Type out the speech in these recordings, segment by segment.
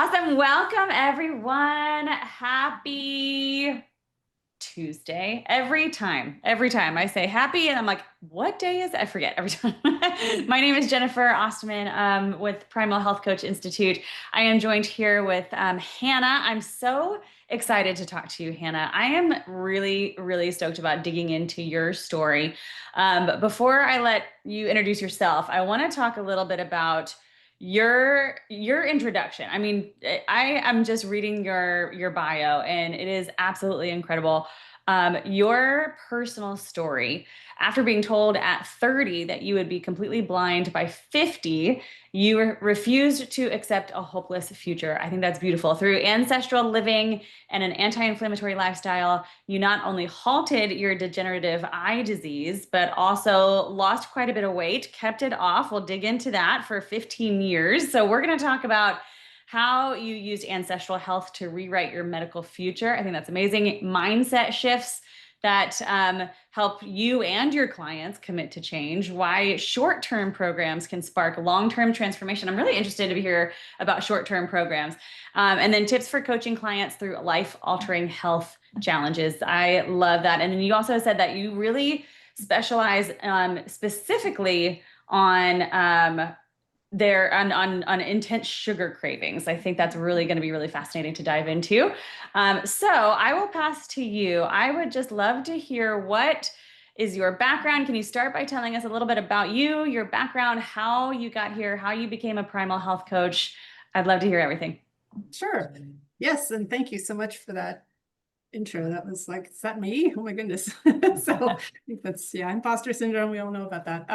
Awesome. Welcome, everyone. Happy Tuesday. Every time I say happy, and I'm like, what day is it? I forget every time. My name is Jennifer Osterman with Primal Health Coach Institute. I am joined here with Hannah. I'm so excited to talk to you, Hannah. I am really, really stoked about digging into your story. But before I let you introduce yourself, I want to talk a little bit about your introduction. I mean, I am just reading your bio, and it is absolutely incredible. Your personal story, after being told at 30 that you would be completely blind by 50, you refused to accept a hopeless future. I think that's beautiful. Through ancestral living and an anti-inflammatory lifestyle, you not only halted your degenerative eye disease, but also lost quite a bit of weight, kept it off. We'll dig into that for 15 years. So we're going to talk about how you used ancestral health to rewrite your medical future. I think that's amazing. Mindset shifts that help you and your clients commit to change, why short-term programs can spark long-term transformation. I'm really interested to hear about short-term programs. And then tips for coaching clients through life-altering health challenges. I love that. And then you also said that you really specialize specifically on on intense sugar cravings. I think that's really going to be really fascinating to dive into. So I will pass to you. I would just love to hear, what is your background? Can you start by telling us a little bit about you, your background, how you got here, how you became a primal health coach? I'd love to hear everything. Sure. Yes, and thank you so much for that intro. That was like, is that me? Oh my goodness. So I think that's, yeah, imposter syndrome. We all know about that.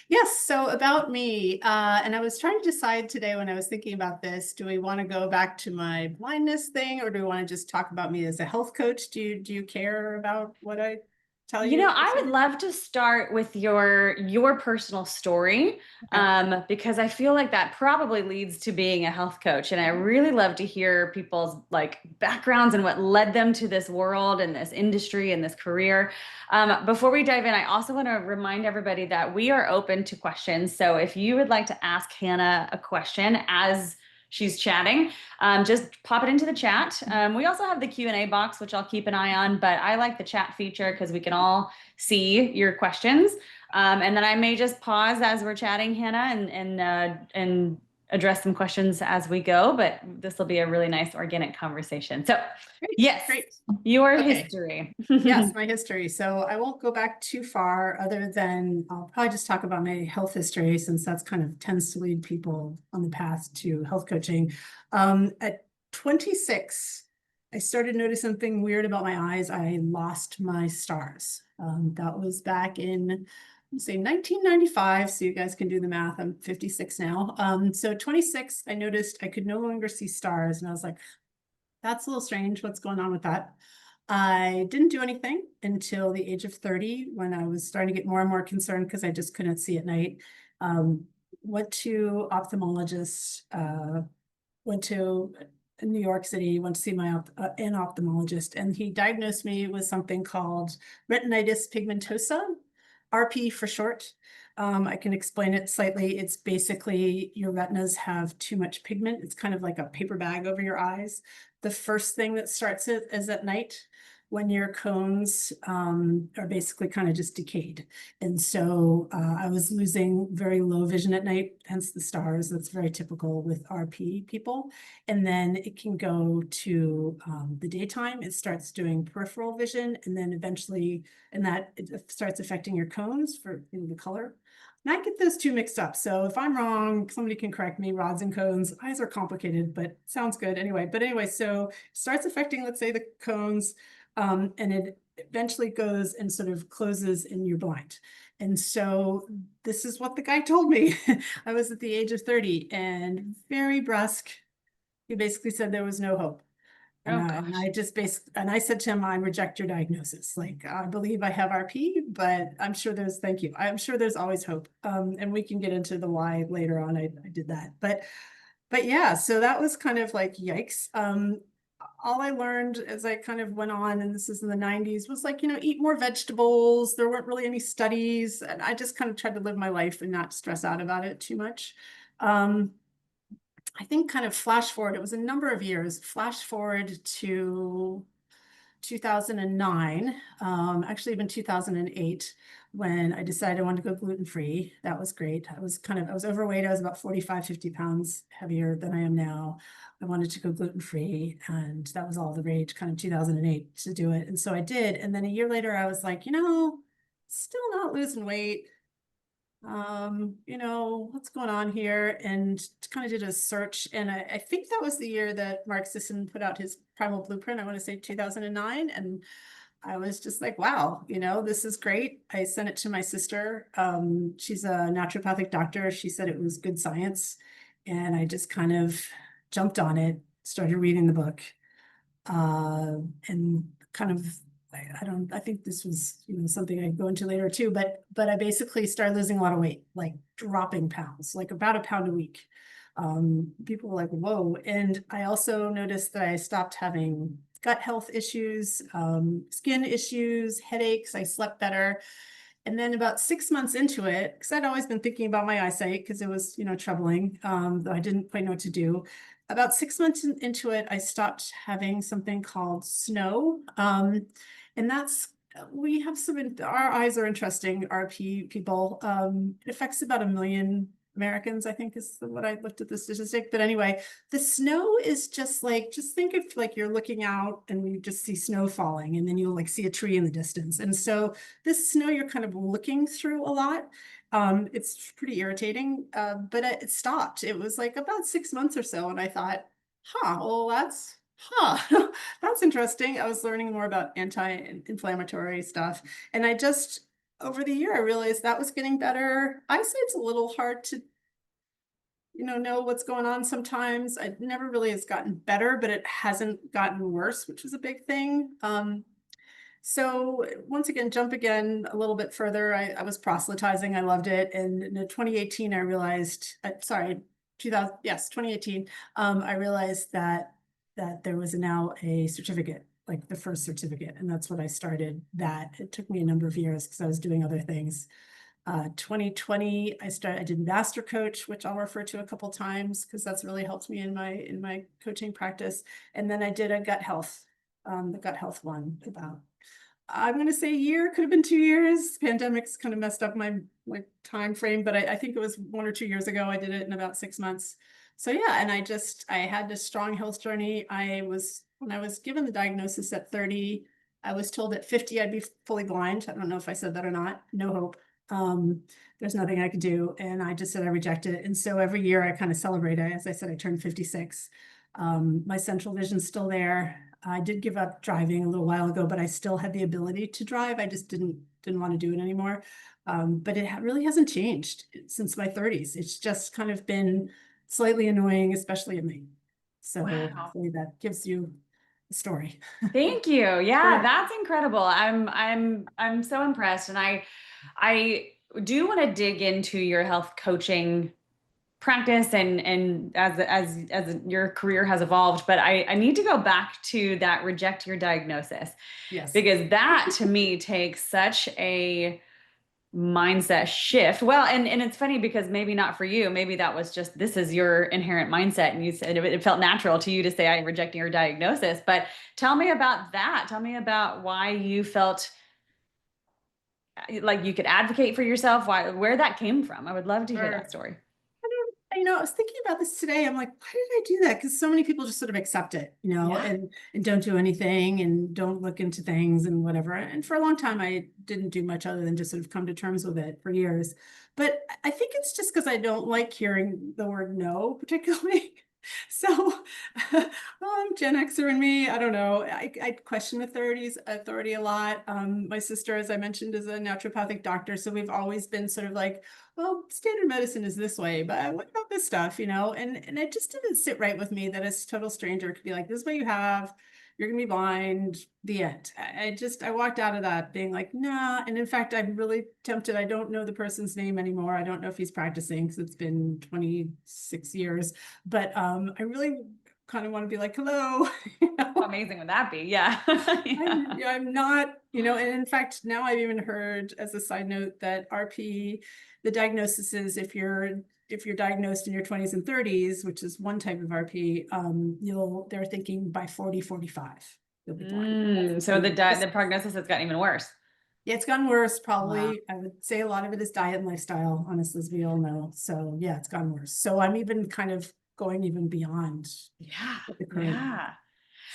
Yes, so about me, and I was trying to decide today when I was thinking about this, do we want to go back to my blindness thing, or do we want to just talk about me as a health coach? Do you care about what I tell You you? know, I would love to start with your personal story, Okay. because I feel like that probably leads to being a health coach, and I really love to hear people's like backgrounds and what led them to this world and this industry and this career. Before we dive in, I also want to remind everybody that we are open to questions. So if you would like to ask Hannah a question as she's chatting, just pop it into the chat. We also have the Q&A box, which I'll keep an eye on, but I like the chat feature because we can all see your questions. And then I may just pause as we're chatting, Hannah, and address some questions as we go, but this will be a really nice organic conversation. So Great, yes, great. your Okay. history. Yes, my history. So I won't go back too far, other than I'll probably just talk about my health history, since that's kind of tends to lead people on the path to health coaching. At 26, I started noticing something weird about my eyes. I lost my stars. That was back in, say, 1995. So you guys can do the math. I'm 56 now. So 26, I noticed I could no longer see stars, and I was like, that's a little strange. What's going on with that? I didn't do anything until the age of 30, when I was starting to get more and more concerned because I just couldn't see at night. Um, went to ophthalmologist, went to New York City, went to see an ophthalmologist, and he diagnosed me with something called retinitis pigmentosa, RP for short. I can explain it slightly. It's basically your retinas have too much pigment. It's kind of like a paper bag over your eyes. The first thing that starts it is at night, when your cones are basically kind of just decayed. And so I was losing very low vision at night, hence the stars. That's very typical with RP people. And then it can go to the daytime. It starts doing peripheral vision, and then eventually, and that it starts affecting your cones for, you know, the color. And I get those two mixed up. So if I'm wrong, somebody can correct me. Rods and cones, eyes are complicated, but sounds good anyway. But anyway, so it starts affecting, let's say, the cones, and it eventually goes and sort of closes and you're blind. And so this is what the guy told me. I was at the age of 30, and very brusque. He basically said there was no hope. And Oh I, and gosh. I just basically, and I said to him, I reject your diagnosis. Like, I believe I have RP, but I'm sure thank you. I'm sure there's always hope. And we can get into the why later on. I did that. But yeah, so that was kind of like, yikes. All I learned as I kind of went on, and this is in the 90s, was like, eat more vegetables. There weren't really any studies. And I just kind of tried to live my life and not stress out about it too much. I think kind of flash forward, it was a number of years, flash forward to 2009, actually even 2008, when I decided I wanted to go gluten-free. That was great. I was overweight. I was about 45, 50 pounds heavier than I am now. I wanted to go gluten-free, and that was all the rage kind of 2008 to do it. And so I did. And then a year later, I was like, still not losing weight. What's going on here? And kind of did a search. And I think that was the year that Mark Sisson put out his Primal Blueprint. I want to say 2009. And I was just like, wow, this is great. I sent it to my sister. She's a naturopathic doctor. She said it was good science. And I just kind of jumped on it, started reading the book, and kind of I think this was something I go into later too, but I basically started losing a lot of weight, like dropping pounds, like about a pound a week. People were like, whoa. And I also noticed that I stopped having gut health issues, skin issues, headaches. I slept better. And then about 6 months into it, because I'd always been thinking about my eyesight because it was, troubling, though I didn't quite know what to do. About 6 months into it, I stopped having something called snow. And we have our eyes are interesting, RP people. It affects about 1 million Americans, I think is what I looked at the statistic. But anyway, the snow is just think if like you're looking out and you just see snow falling and then you'll like see a tree in the distance. And so this snow, you're kind of looking through a lot. It's pretty irritating, but it stopped. It was like about 6 months or so. And I thought, well, that's interesting. I was learning more about anti-inflammatory stuff. And over the year, I realized that was getting better. Eyesight's a little hard to, know what's going on sometimes. It never really has gotten better, but it hasn't gotten worse, which was a big thing. So once again, jump again a little bit further. I was proselytizing. I loved it. And in 2018, I realized, 2018, I realized that there was now a certificate, like the first certificate. And that's what I started that. It took me a number of years because I was doing other things. 2020, I did Master Coach, which I'll refer to a couple times because that's really helped me in my coaching practice. And then I did a gut health, the gut health one about, I'm going to say a year, could have been 2 years. Pandemic's kind of messed up my time frame, but I think it was 1 or 2 years ago. I did it in about 6 months. So yeah, and I had this strong health journey. When I was given the diagnosis at 30, I was told at 50 I'd be fully blind. I don't know if I said that or not. No hope. There's nothing I could do. And I just said I rejected it. And so every year I kind of celebrate it. As I said, I turned 56. My central vision's still there. I did give up driving a little while ago, but I still had the ability to drive. I just didn't want to do it anymore. But it really hasn't changed since my 30s. It's just kind of been slightly annoying, especially in me. So Wow. hopefully that gives you a story. Thank you. Yeah, Sure. that's incredible. I'm so impressed. And I do want to dig into your health coaching practice and as your career has evolved, but I need to go back to that reject your diagnosis Yes. because that to me takes such a mindset shift. Well, and it's funny because maybe not for you, maybe that was just this is your inherent mindset and you said it felt natural to you to say I'm rejecting your diagnosis. But tell me about that. Tell me about why you felt like you could advocate for yourself, where that came from. I would love to hear that Sure. story. I was thinking about this today. I'm like, why did I do that? Because so many people just sort of accept it, Yeah. and don't do anything and don't look into things and whatever. And for a long time, I didn't do much other than just sort of come to terms with it for years. But I think it's just because I don't like hearing the word no, particularly. So, Gen Xer in me, I don't know. I question authority a lot. My sister, as I mentioned, is a naturopathic doctor. So we've always been sort of like, well, standard medicine is this way, but what about this stuff, And it just didn't sit right with me that a total stranger could be like, this is what you have. You're gonna be blind. The end. I walked out of that being like, nah. And in fact, I'm really tempted. I don't know the person's name anymore. I don't know if he's practicing because it's been 26 years. But I really kind of want to be like, hello. How amazing would that be? Yeah. Yeah. I'm not, and in fact, now I've even heard as a side note that RP, the diagnosis is if you're if you're diagnosed in your 20s and 30s, which is one type of RP, they're thinking by 40, 45, you'll be blind. So the prognosis has gotten even worse. Yeah, it's gotten worse, Wow. probably. I would say a lot of it is diet and lifestyle, honestly, as we all know. So yeah, it's gotten worse. So I'm even kind of going even beyond Yeah. what the current. Yeah.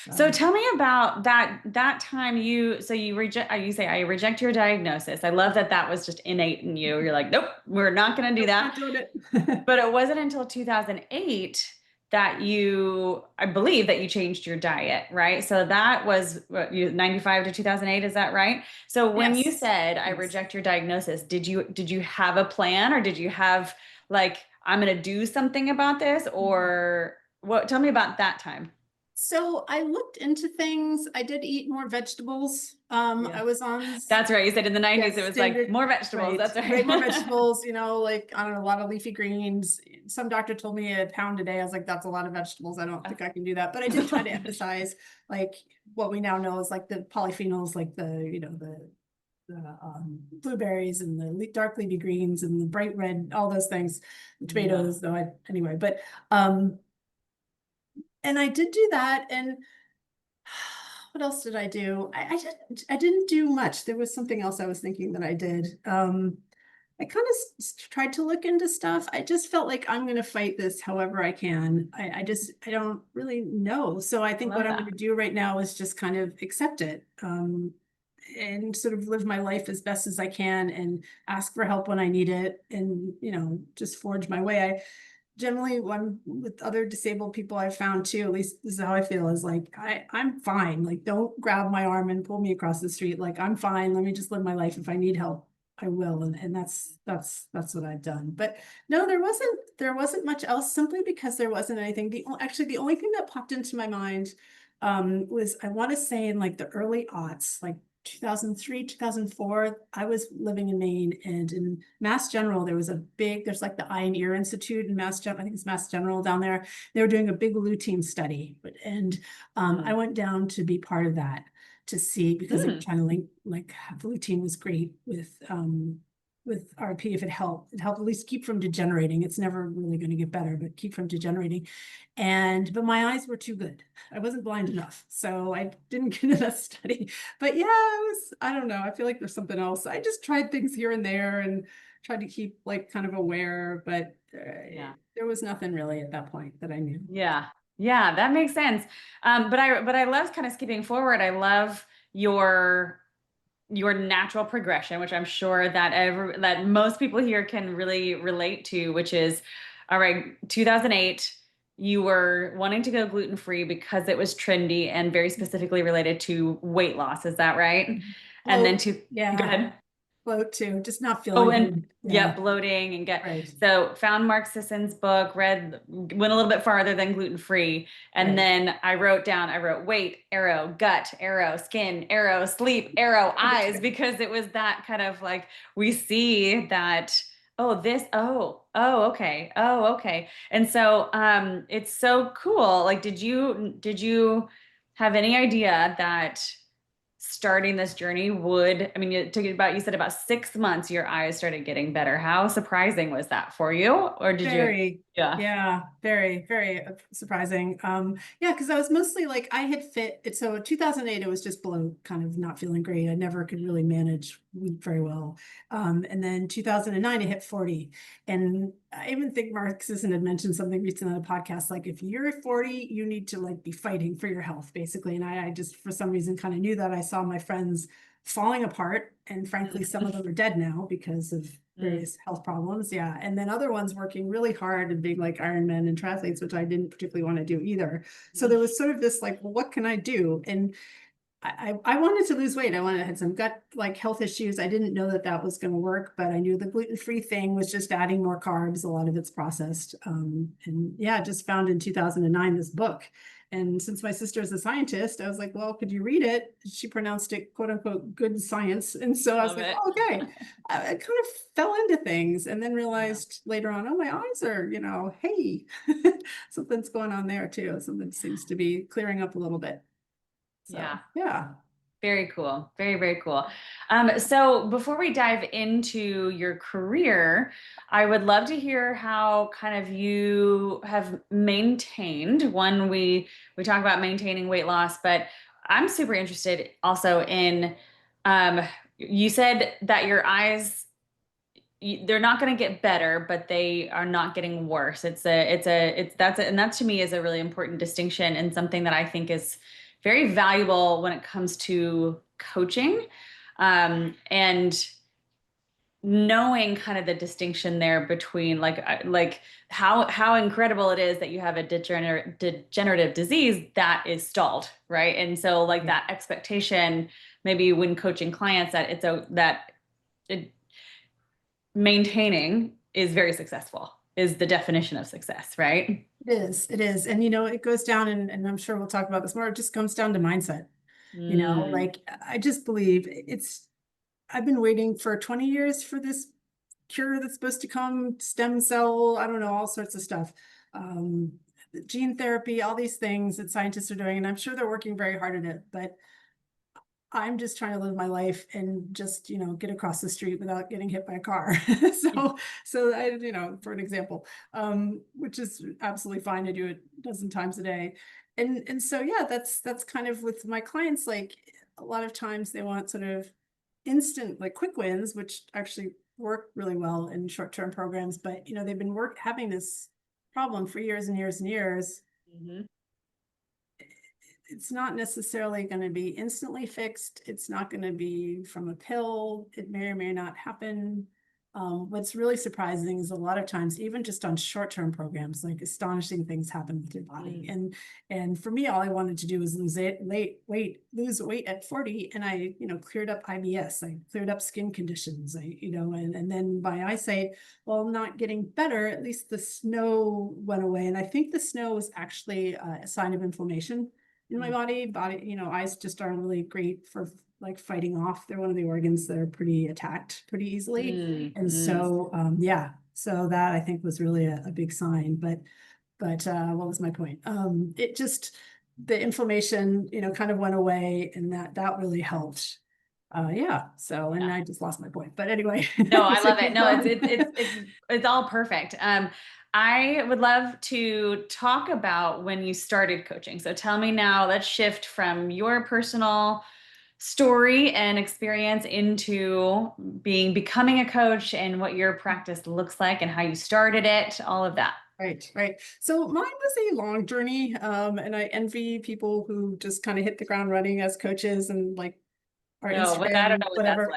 So So tell me about that time you reject you say I reject your diagnosis. I love that that was just innate in you. You're like, nope, we're not going to do nope, that. not doing it. But it wasn't until 2008 that I believe that you changed your diet, right? So that was what, 95 to 2008, is that right? So when you Yes. said I Yes. reject your diagnosis, did you have a plan, or did you have like I'm going to do something about this, or what? Tell me about that time. So I looked into things. I did eat more vegetables. Yeah. I was on, That's right. You said in the 90s it yes, was like standard, more vegetables. right, That's right, more right. vegetables, like, I don't know, a lot of leafy greens. Some doctor told me a pound a day. I was like, that's a lot of vegetables. I don't think I can do that. But I did try to emphasize like what we now know is like the polyphenols, like the blueberries and the dark leafy greens and the bright red, all those things, the Yeah. tomatoes, though anyway, but, and I did do that. And what else did I do? I didn't do much. There was something else I was thinking that I did. I kind of tried to look into stuff. I just felt like I'm going to fight this however I can. I don't really know. So I I think what love I'm going that. to do right now is just kind of accept it. And sort of live my life as best as I can and ask for help when I need it and, just forge my way. I generally when with other disabled people I've found too, at least this is how I feel, is like I'm fine. Like don't grab my arm and pull me across the street. Like I'm fine. Let me just live my life. If I need help, I will. And that's what I've done. But no, there wasn't much else simply because there wasn't anything. Actually the only thing that popped into my mind was I want to say in like the early aughts, like 2003, 2004, I was living in Maine, and in Mass General, there's like the Eye and Ear Institute in Mass General, I think it's Mass General down there. They were doing a big lutein study, and I Mm. went down to be part of that to see, because they were Mm. trying to link, like lutein was great with RP. If it helped at least keep from degenerating. It's never really going to get better, but keep from degenerating. But my eyes were too good. I wasn't blind enough, so I didn't get into that study. But yeah, I don't know. I feel like there's something else. I just tried things here and there and tried to keep like kind of aware, but Yeah. there was nothing really at that point that I knew. Yeah. Yeah, that makes sense. But I love kind of skipping forward. I love your your natural progression, which I'm sure that most people here can really relate to, which is, all right, 2008, you were wanting to go gluten free because it was trendy and very specifically related to weight loss. Is that right? And then Bloat, to go yeah, ahead. bloat too, just not Oh, feeling and good. yeah, Yeah, bloating and get right, so found Mark Sisson's book, went a little bit farther than gluten free, and right. then I wrote weight, arrow, gut, arrow, skin, arrow, sleep, arrow, eyes, because it was that kind of like we see that, okay, and so it's so cool. Like, did you have any idea that starting this journey would, I mean, you said about 6 months your eyes started getting better. How surprising was that for you? Or did you? Very, Yeah. yeah, very, very surprising. Yeah, because I was mostly like I had fit it. So in 2008, it was just below, kind of not feeling great. I never could really manage weight very well. And then 2009, I hit 40. And I even think Mark Sisson had mentioned something recently on a podcast, like if you're 40, you need to like be fighting for your health, basically. And I just for some reason kind of knew that. I saw my friends falling apart, and frankly, some of them are dead now because of Mm, various health problems. Yeah. And then other ones working really hard and being like Ironmen and triathletes, which I didn't particularly want to do either. So mm, there was sort of this like, well, what can I do? And I wanted to lose weight. I had some gut like health issues. I didn't know that that was going to work, but I knew the gluten-free thing was just adding more carbs. A lot of it's processed. And yeah, just found in 2009 this book. And since my sister is a scientist, I was like, well, could you read it? She pronounced it quote unquote good science. And so I was love like, it. oh, okay. I kind of fell into things and then Yeah. realized later on, oh, my eyes are, hey, something's going on there too. Something seems to be clearing up a little bit. Yeah. So yeah. Very cool. Very, very cool. So before we dive into your career, I would love to hear how kind of you have maintained one, we talk about maintaining weight loss, but I'm super interested also in um you said that your eyes they're not going to get better, but they are not getting worse. And that to me is a really important distinction and something that I think is very valuable when it comes to coaching. And knowing kind of the distinction there between like how incredible it is that you have a degenerative disease that is stalled, right? And so like that expectation, maybe when coaching clients that it's a that it, maintaining is very successful is the definition of success, right? It is. And it goes down and I'm sure we'll talk about this more. It just comes down to mindset. Mm, Like I just believe I've been waiting for 20 years for this cure that's supposed to come, stem cell, I don't know, all sorts of stuff. Um, Gene therapy, all these things that scientists are doing, and I'm sure they're working very hard at it, but I'm just trying to live my life and just, get across the street without getting hit by a car. So I, for an example, which is absolutely fine. I do it a dozen times a day. And so, yeah, that's kind of with my clients, like a lot of times they want sort of instant, like quick wins, which actually work really well in short-term programs. But, they've been having this problem for years and years and years. mhm. It's not necessarily going to be instantly fixed. It's not going to be from a pill. It may or may not happen. What's really surprising is a lot of times, even just on short-term programs, like astonishing things happen with your body. Mm, And for me, all I wanted to do was lose weight at 40, and I, cleared up IBS. I cleared up skin conditions. And then my eyesight, while not getting better, at least the snow went away. And I think the snow was actually a sign of inflammation in my mm, body. Eyes just aren't really great for like fighting off. They're one of the organs that are pretty attacked pretty easily. mm, And mm. so, yeah, so that I think was really a big sign. But what was my point? It just, the inflammation, kind of went away, and that really helped. Yeah. So, and Yeah. I just lost my point. But anyway, No, I I guess I love it. keep No, going. it's all perfect. I would love to talk about when you started coaching. So tell me now, let's shift from your personal story and experience into becoming a coach and what your practice looks like and how you started it, all of that. Right, right. So mine was a long journey, and I envy people who just kind of hit the ground running as coaches and like our No, what I don't Instagram, know what that's whatever.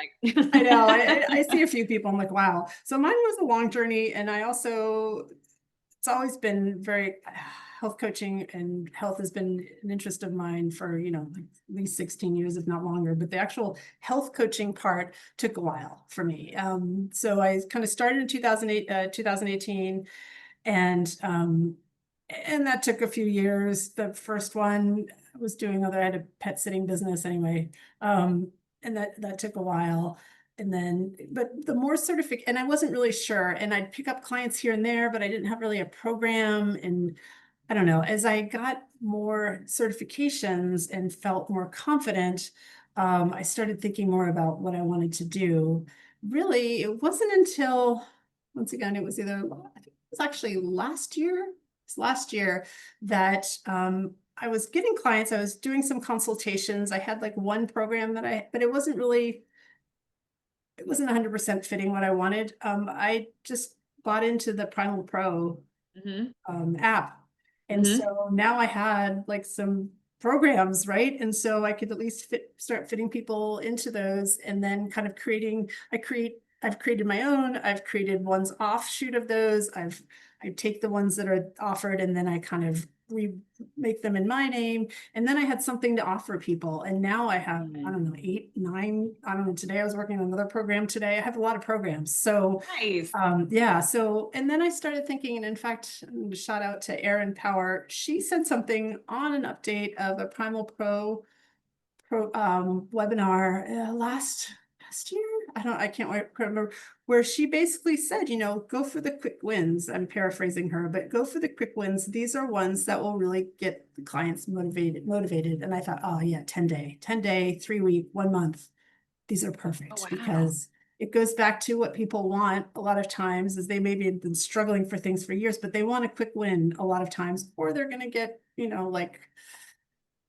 I like. know. I see a few people. I'm like, wow. So mine was a long journey, and I also it's always been very health coaching and health has been an interest of mine for like at least 16 years, if not longer. But the actual health coaching part took a while for me. So I kind of started in 2018, and that took a few years. The first one I was doing I had a pet sitting business anyway. And that took a while. And then, but the more certificate, and I wasn't really sure, and I'd pick up clients here and there, but I didn't have really a program. And I don't know, as I got more certifications and felt more confident, I started thinking more about what I wanted to do. Really, it wasn't until, once again, it was either, I think it was actually last year. It's last year that I was getting clients. I was doing some consultations. I had like one program but it wasn't 100% fitting what I wanted. I just bought into the Primal Pro Hmm. app. And Hmm. so now I had like some programs, right? And so I could at least start fitting people into those, and then kind of I've created my own, I've created ones offshoot of those. I take the ones that are offered, and then I kind of make them in my name. And then I had something to offer people. And now I have, I don't know, 8, 9, I don't know. Today I was working on another program today. I have a lot of programs. So Nice. yeah. So, and then I started thinking, and in fact, shout out to Erin Power. She said something on an update of a Primal Pro webinar last year. I can't remember, where she basically said, go for the quick wins. I'm paraphrasing her, but go for the quick wins. These are ones that will really get the clients motivated. And I thought, oh yeah, 10 day, 3 week, 1 month. These are Oh, perfect wow. because it goes back to what people want a lot of times is they maybe have been struggling for things for years, but they want a quick win a lot of times, or they're going to get, like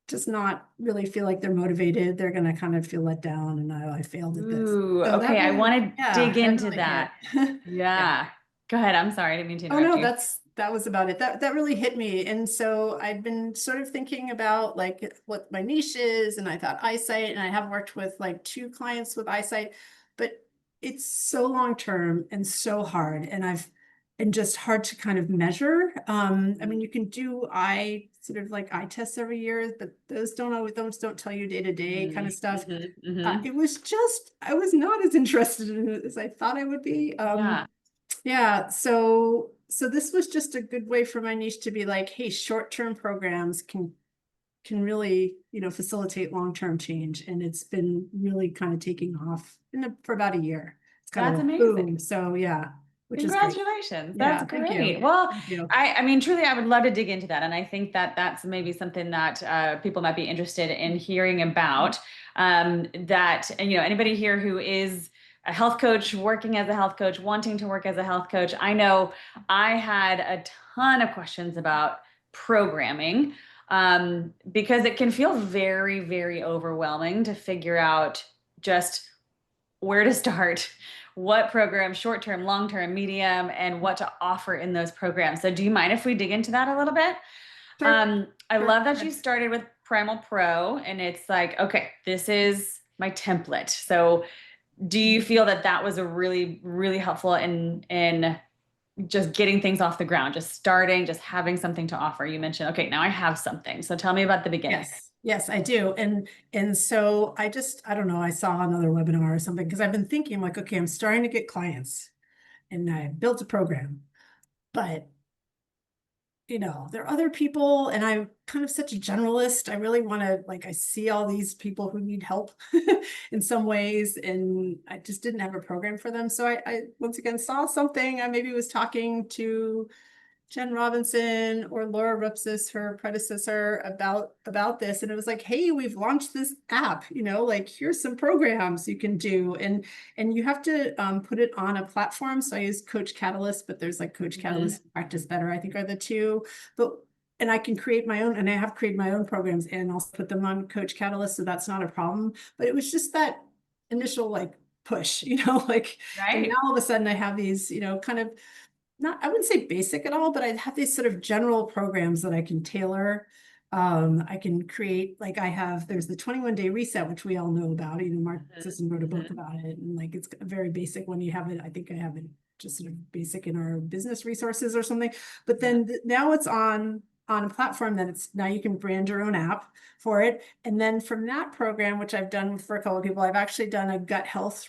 just not really feel like they're motivated. They're going to kind of feel let down and I failed at this. Ooh, So that okay. I really, want to dig yeah, that into really hit. that. Yeah. Yeah. Go ahead. I'm sorry. I didn't mean to Oh interrupt no, you. that was about it. That really hit me. And so I'd been sort of thinking about like what my niche is, and I thought eyesight, and I have worked with like 2 clients with eyesight, but it's so long term and so hard, and just hard to kind of measure. I mean, you can do eye tests every year, but those don't tell you day to day kind Mm, of stuff. mhm, mhm. It was just I was not as interested in it as I thought I would be. Yeah. Yeah, so this was just a good way for my niche to be like, hey, short-term programs can really, facilitate long-term change. And it's been really kind of taking off for about a year. It's kind of That's like boom. amazing. So yeah, which is great. Congratulations. That's Yeah, thank you. great. Well, Thank you. I mean, truly, I would love to dig into that. And I think that that's maybe something that people might be interested in hearing about. That, and, anybody here who is a health coach, working as a health coach, wanting to work as a health coach, I know I had a ton of questions about programming because it can feel very, very overwhelming to figure out just where to start, what program, short term, long term, medium, and what to offer in those programs. So, do you mind if we dig into that a little bit? Sure, I sure. love that you started with Primal Pro, and it's like, okay, this is my template. So, do you feel that that was a really, really helpful in just getting things off the ground, just starting, just having something to offer? You mentioned, okay, now I have something. So, tell me about the beginning. Yes, I do. And so I don't know, I saw another webinar or something because I've been thinking like, okay, I'm starting to get clients and I built a program, but there are other people and I'm kind of such a generalist. I really want to I see all these people who need help in some ways, and I just didn't have a program for them. So I once again saw something. I maybe was talking to Jen Robinson or Laura Rupsis, her predecessor, about this. And it was like, hey, we've launched this app, like here's some programs you can do. And you have to put it on a platform. So I use Coach Catalyst, but there's like Coach Mhm. Catalyst and Practice Better, I think are the two. But and I can create my own, and I have created my own programs and also put them on Coach Catalyst. So that's not a problem. But it was just that initial push, and now Right. all of a sudden I have these, kind of not, I wouldn't say basic at all, but I have these sort of general programs that I can tailor. I can create, there's the 21-day reset, which we all know about. Mark Mhm, Sisson wrote a book mhm. about it. And it's a very basic one. You have it, I think I have it just sort of basic in our business resources or something. But Yeah. then now it's on a platform that now you can brand your own app for it. And then from that program, which I've done for a couple of people, I've actually done a gut health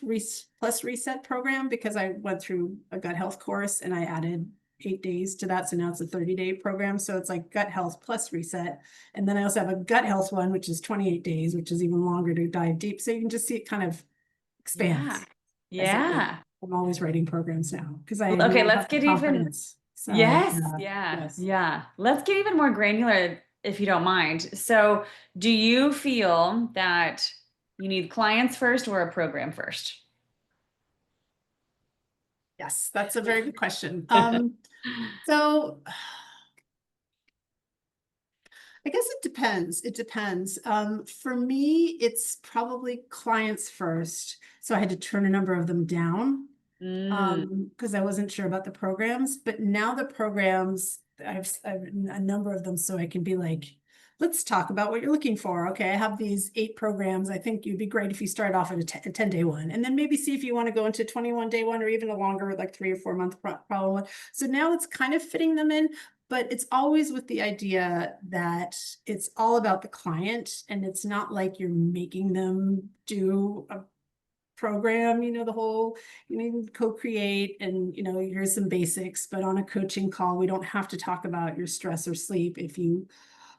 plus reset program because I went through a gut health course and I added 8 days to that. So now it's a 30-day program. So it's like gut health plus reset. And then I also have a gut health one, which is 28 days, which is even longer to dive deep. So you can just see it kind of Yeah. expands as I go. Yeah. I'm always writing programs now because I Okay, now let's have the get even, confidence. So yes, yeah, yeah, yes. yeah. Let's get even more granular if you don't mind. So, do you feel that you need clients first or a program first? Yes, that's a very good question. So I guess it depends. It depends. For me, it's probably clients first. So I had to turn a number of them down Mm, because I wasn't sure about the programs. But now the programs, I've a number of them, so I can be like, let's talk about what you're looking for. Okay, I have these 8 programs. I think you'd be great if you start off at a 10-day one, and then maybe see if you want to go into 21-day one or even a longer, like 3 or 4 month problem one. So now it's kind of fitting them in. But it's always with the idea that it's all about the client and it's not like you're making them do a program, the whole, co-create and, here's some basics, but on a coaching call, we don't have to talk about your stress or sleep if you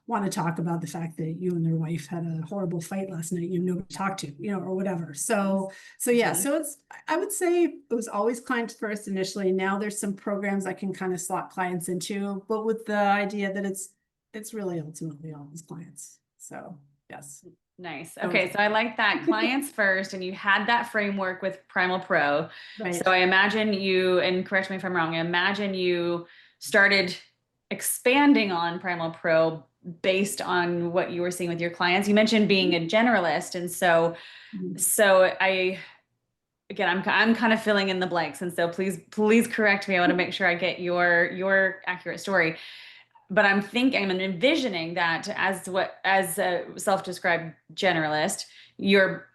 want to talk about the fact that you and their wife had a horrible fight last night, you have nobody to talk to, or whatever. So yeah, Mhm. so I would say it was always clients first initially. Now there's some programs I can kind of slot clients into, but with the idea that it's really ultimately always clients. So yes. Nice. That was Okay, so I like that clients first, and you had that framework with Primal Pro. So right. I imagine you, and correct me if I'm wrong, I imagine you started expanding on Primal Pro based on what you were seeing with your clients. You mentioned being a generalist, and Mhm. so I again I'm kind of filling in the blanks, and so please correct me. I want to make sure I get your accurate story. But I'm envisioning that as a self-described generalist, you're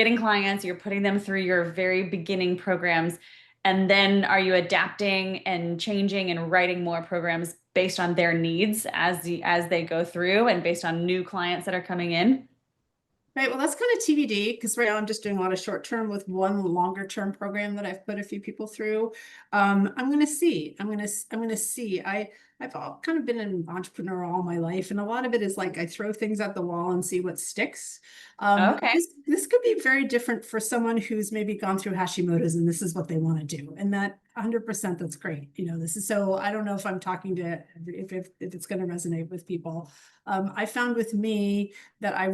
getting clients, you're putting them through your very beginning programs, and then are you adapting and changing and writing more programs based on their needs as they go through and based on new clients that are coming in? Right, well, that's kind of TBD because right now I'm just doing a lot of short term with one longer term program that I've put a few people through. I'm going to see. I'm going to see. I've kind of been an entrepreneur all my life, and a lot of it is like I throw things at the wall and see what sticks. Okay. This could be very different for someone who's maybe gone through Hashimoto's and this is what they want to do, and that 100% that's great. This is so. I don't know if I'm talking to if it's going to resonate with people. I found with me that I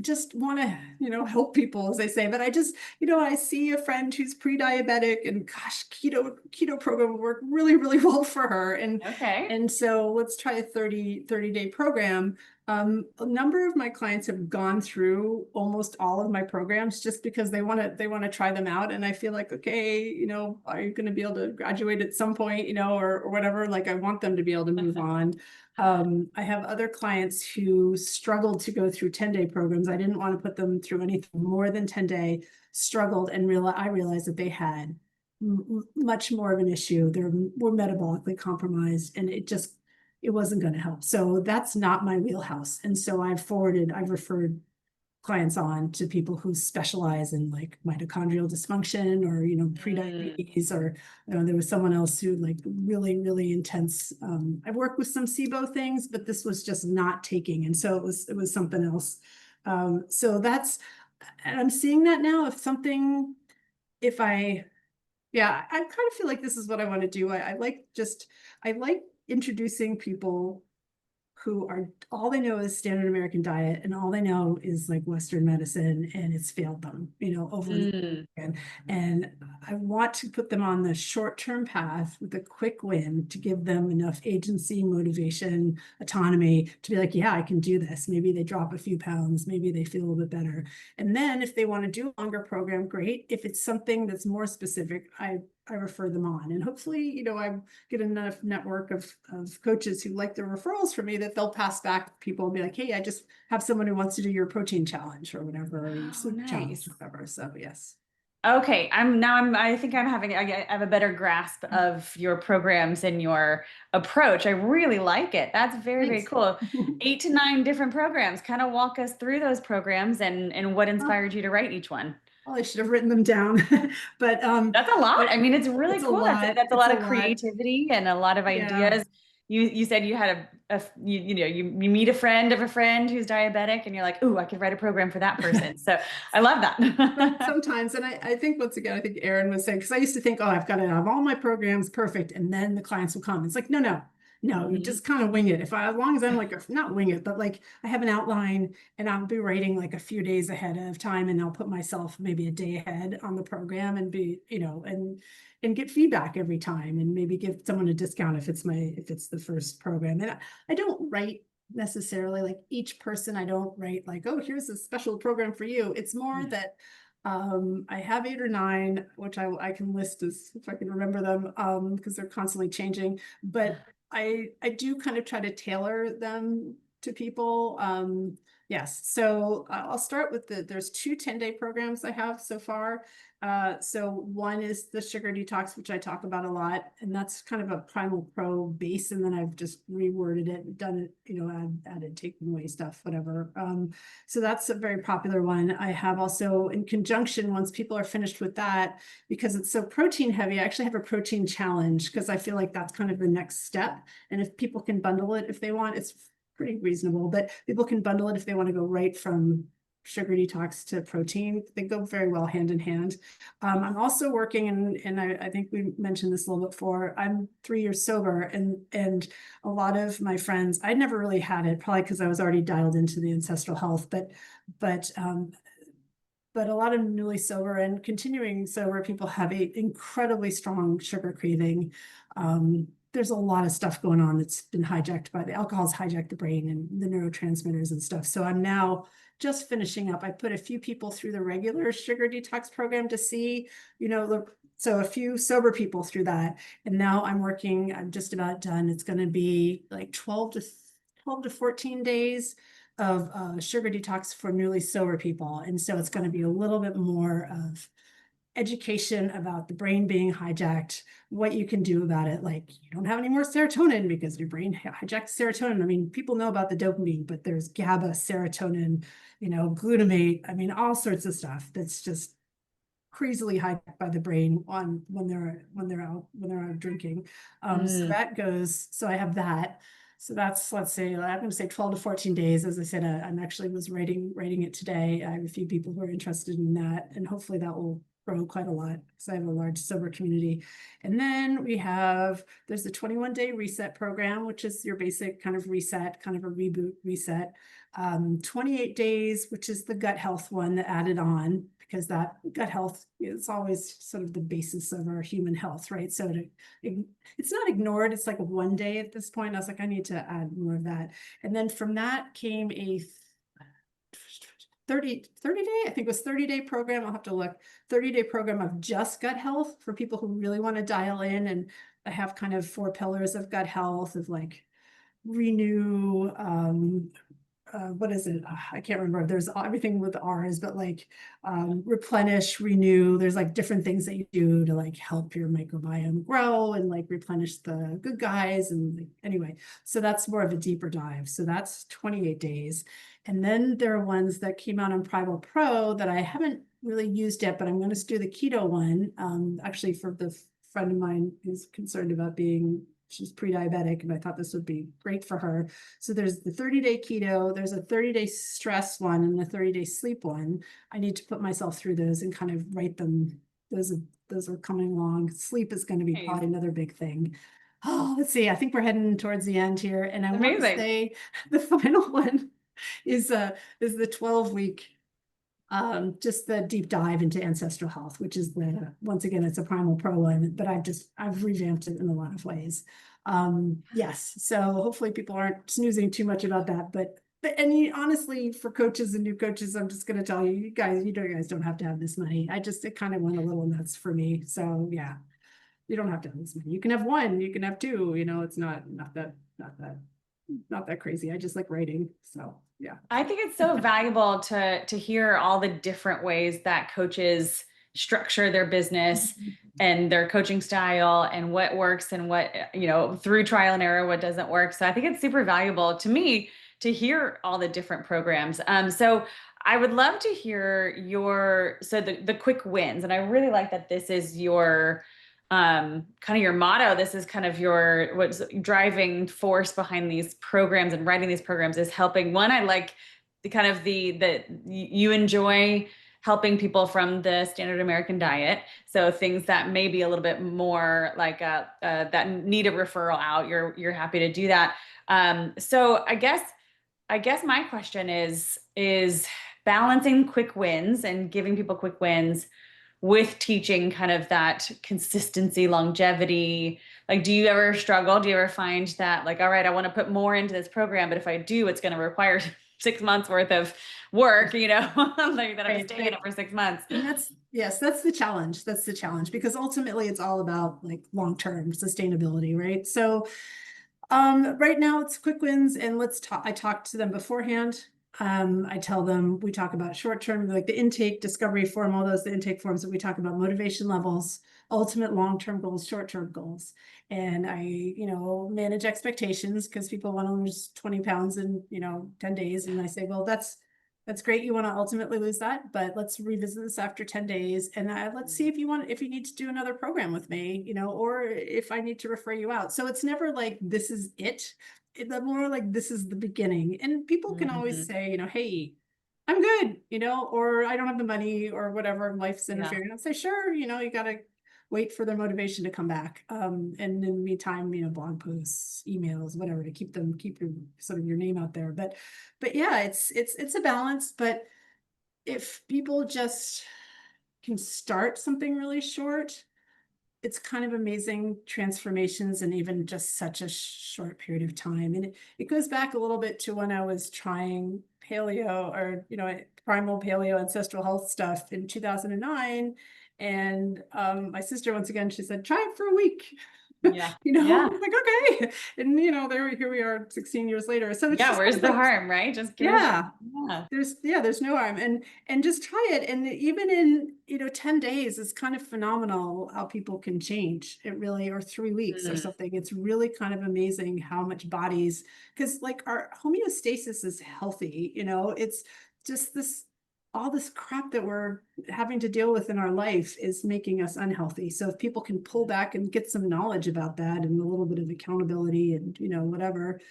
just want to, help people, as they say. But I just, I see a friend who's pre-diabetic, and gosh, keto program would work really, really well for her. And Okay. and so let's try a 30-day program. A number of my clients have gone through almost all of my programs just because they want to try them out. And I feel like, okay, are you going to be able to graduate at some point, or whatever? Like I want them to be able to move on. I have other clients who struggled to go through 10-day programs. I didn't want to put them through anything more than 10-day, struggled, and I realized that they had much more of an issue. They're more metabolically compromised, and it wasn't going to help. So that's not my wheelhouse. And so I've referred clients on to people who specialize in like mitochondrial dysfunction or Mm, pre-diabetes, or there was someone else who like really really intense. I've worked with some SIBO things, but this was just not taking, and so it was something else. So that's, and I'm seeing that now. If I Yeah, I kind of feel like this is what I want to do. I like introducing people who are, all they know is standard American diet, and all they know is like Western medicine, and it's failed them, over and over mm. again. And I want to put them on the short-term path with a quick win to give them enough agency, motivation, autonomy to be like, yeah, I can do this. Maybe they drop a few pounds, maybe they feel a little bit better. And then if they want to do a longer program, great. If it's something that's more specific, I refer them on. And hopefully, I get enough network of coaches who like the referrals for me that they'll pass back people and be like, hey, I just have someone who wants to do your protein challenge or whatever, or your Oh, sleep challenge nice. or whatever. So yes. Okay, I think I have a better grasp of your programs and your approach. I really like it. That's very, very Thanks. cool. 8 to 9 different programs. Kind of walk us through those programs and what Well, inspired you to write each one. I should have written them down, but That's a lot. I mean, it's really it's a cool. lot. That's a It's lot a of lot. creativity and a lot of Yeah. ideas. You said you had you meet a friend of a friend who's diabetic and you're like, "Ooh, I could write a program for that person." So I love that. Sometimes, and I think once again, I think Erin was saying, because I used to think, oh, I've got to have all my programs perfect, and then the clients will come. It's like, no, you Mhm. just kind of wing it. As long as I'm like, not wing it, but like I have an outline, and I'll be writing like a few days ahead of time, and I'll put myself maybe a day ahead on the program and be, and get feedback every time, and maybe give someone a discount if it's the first program. And I don't write necessarily like each person. I don't write like, oh, here's a special program for you. It's more that I have 8 or 9, which I can list as if I can remember them, because they're constantly changing. But I do kind of try to tailor them to people. Yes, so I'll start with there's two 10-day programs I have so far. So one is the sugar detox, which I talk about a lot, and that's kind of a Primal Pro base, and then I've just reworded it, done it, added taken away stuff, whatever. So that's a very popular one. I have also, in conjunction, once people are finished with that, because it's so protein heavy, I actually have a protein challenge, because I feel like that's kind of the next step. And if people can bundle it if they want, it's pretty reasonable, but people can bundle it if they want to go right from sugar detox to protein. They go very well hand in hand. I'm also working, and I think we mentioned this a little bit before. I'm 3 years sober, and a lot of my friends, I never really had it, probably because I was already dialed into the ancestral health, but a lot of newly sober and continuing sober people have a incredibly strong sugar craving. There's a lot of stuff going on that's been hijacked by the alcohol's hijacked the brain and the neurotransmitters and stuff. So I'm now just finishing up. I put a few people through the regular sugar detox program to see, so a few sober people through that. And now I'm just about done. It's going to be like 12 to 14 days of sugar detox for newly sober people. And so it's going to be a little bit more of education about the brain being hijacked, what you can do about it. Like, you don't have any more serotonin because your brain hijacks serotonin. I mean, people know about the dopamine, but there's GABA, serotonin, glutamate. I mean, all sorts of stuff that's just crazily hijacked by the brain when they're out drinking. So I have that. So that's, let's say, I'm going to say 12 to 14 days. As I said, I'm actually was writing it today. I have a few people who are interested in that, and hopefully that will grow quite a lot because I have a large sober community. And then there's the 21-day reset program, which is your basic kind of reset, kind of a reboot reset. 28 days, which is the gut health one that added on, because that gut health is always sort of the basis of our human health, right? So it's not ignored. It's like 1 day at this point. I was like, I need to add more of that. And then from that came a 30 day, I think it was 30-day program. I'll have to look. 30-day program of just gut health for people who really want to dial in. And I have kind of 4 pillars of gut health, of like renew, what is it? I can't remember. There's everything with R's, but like replenish, renew. There's like different things that you do to like help your microbiome grow and like replenish the good guys. And anyway, so that's more of a deeper dive. So that's 28 days. And then there are ones that came out on Primal Pro that I haven't really used yet, but I'm going to do the keto one. Actually, for the friend of mine who's concerned about she's pre-diabetic, and I thought this would be great for her. So there's the 30-day keto, there's a 30-day stress one, and the 30-day sleep one. I need to put myself through those and kind of write them. Those are coming along. Sleep is going to be probably another big thing. Oh, let's see. I think we're heading towards the end here. And I want to say the final one is the 12-week just the deep dive into ancestral health, which is once again, it's a Primal Pro one, but I've revamped it in a lot of ways. Yes, so hopefully people aren't snoozing too much about that, but honestly, for coaches and new coaches, I'm just going to tell you, you guys don't have to have this money. It kind of went a little nuts for me. So yeah, you don't have to have this money. You can have one, you can have two, it's not that crazy. I just like writing. So yeah. I think it's so valuable to hear all the different ways that coaches structure their business and their coaching style and what works and what, through trial and error, what doesn't work. So I think it's super valuable to me to hear all the different programs. So I would love to hear the quick wins. And I really like that this is your kind of your motto. This is kind of what's driving force behind these programs and writing these programs is helping. One, I like the you enjoy helping people from the standard American diet. So things that may be a little bit more like that need a referral out, you're happy to do that. So I guess my question is balancing quick wins and giving people quick wins with teaching kind of that consistency, longevity. Like, do you ever struggle? Do you ever find that like, all right, I want to put more into this program, but if I do, it's going to require 6 months worth of work, like that I'm staying in it for 6 months. And that's the challenge. That's the challenge, because ultimately it's all about like long-term sustainability, right? So Right now it's quick wins and let's talk, I talk to them beforehand. I tell them, we talk about short-term, like the intake, discovery form, all those, the intake forms that we talk about, motivation levels, ultimate long-term goals, short-term goals. And I, manage expectations because people want to lose 20 pounds in, 10 days. And I say, well, that's great. You want to ultimately lose that, but let's revisit this after 10 days. And let's see if you need to do another program with me, or if I need to refer you out. So it's never like, this is it. It's more like this is the beginning. And people can always Mhm. say, hey, I'm good, or I don't have the money or whatever, life's Yeah. interfering. I'll say, sure, you got to wait for their motivation to come back. And in the meantime, blog posts, emails, whatever, to keep your sort of your name out there. But yeah, it's a balance. But if people just can start something really short, it's kind of amazing transformations in even just such a short period of time. And it goes back a little bit to when I was trying paleo or, primal paleo ancestral health stuff in 2009. And my sister, once again, she said, try it for a week. Yeah. I Yeah. was like, okay. And, here we are 16 years later. So it's Yeah. just kind Where's of the like, harm, right? Just give it a shot. yeah, Yeah. there's no harm. And just try it. And even in, 10 days, it's kind of phenomenal how people can change. It really, or 3 weeks or Mm. something. It's really kind of amazing how much bodies, because like our homeostasis is healthy, it's just all this crap that we're having to deal with in our life is making us unhealthy. So if people can pull back and get some knowledge about that and a little bit of accountability and, whatever,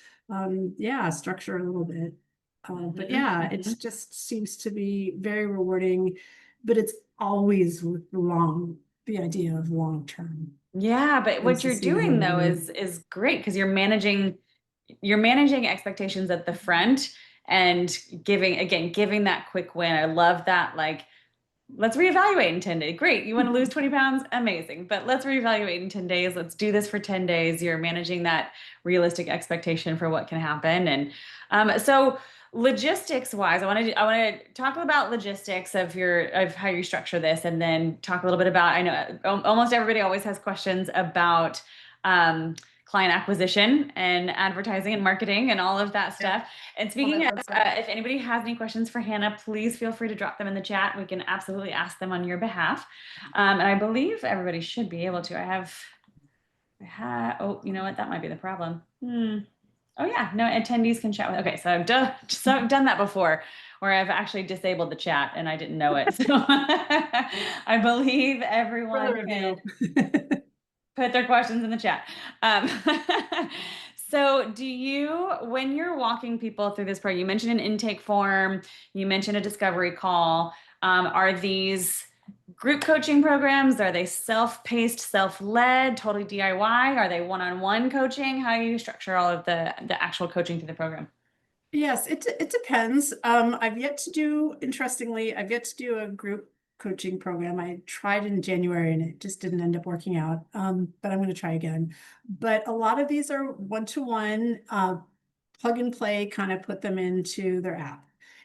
yeah, structure a little bit. But Mhm. yeah, it Mhm. just seems to be very rewarding, but it's always the idea of long term Yeah, but and what you're doing though sustainability. is great because you're managing expectations at the front and giving that quick win. I love that. Like, let's reevaluate in 10 days. Great. You want to lose 20 pounds? Amazing. But let's reevaluate in 10 days. Let's do this for 10 days. You're managing that realistic expectation for what can happen. And so logistics wise, I want to talk about logistics of how you structure this and then talk a little bit about, I know almost everybody always has questions about um, client acquisition and advertising and marketing and all of that Yep, stuff. And all speaking that of, fun stuff. if anybody has any questions for Hannah, please feel free to drop them in the chat. We can absolutely ask them on your behalf. And I believe everybody should be able to. Oh, you know what? That might be the problem. Oh yeah, no attendees can chat with. Okay, so I've done that before, where I've actually disabled the chat and I didn't know it. So I believe Further everyone can review. put their questions in the chat. Um, so, when you're walking people through this program, you mentioned an intake form, you mentioned a discovery call. Are these group coaching programs? Are they self-paced, self-led, totally DIY? Are they one-on-one coaching? How do you structure all of the actual coaching through the program? Yes, it depends. Interestingly, I've yet to do a group coaching program. I tried in January and it just didn't end up working out. But I'm going to try again. But a lot of these are one-to-one, plug and play, kind of put them into their app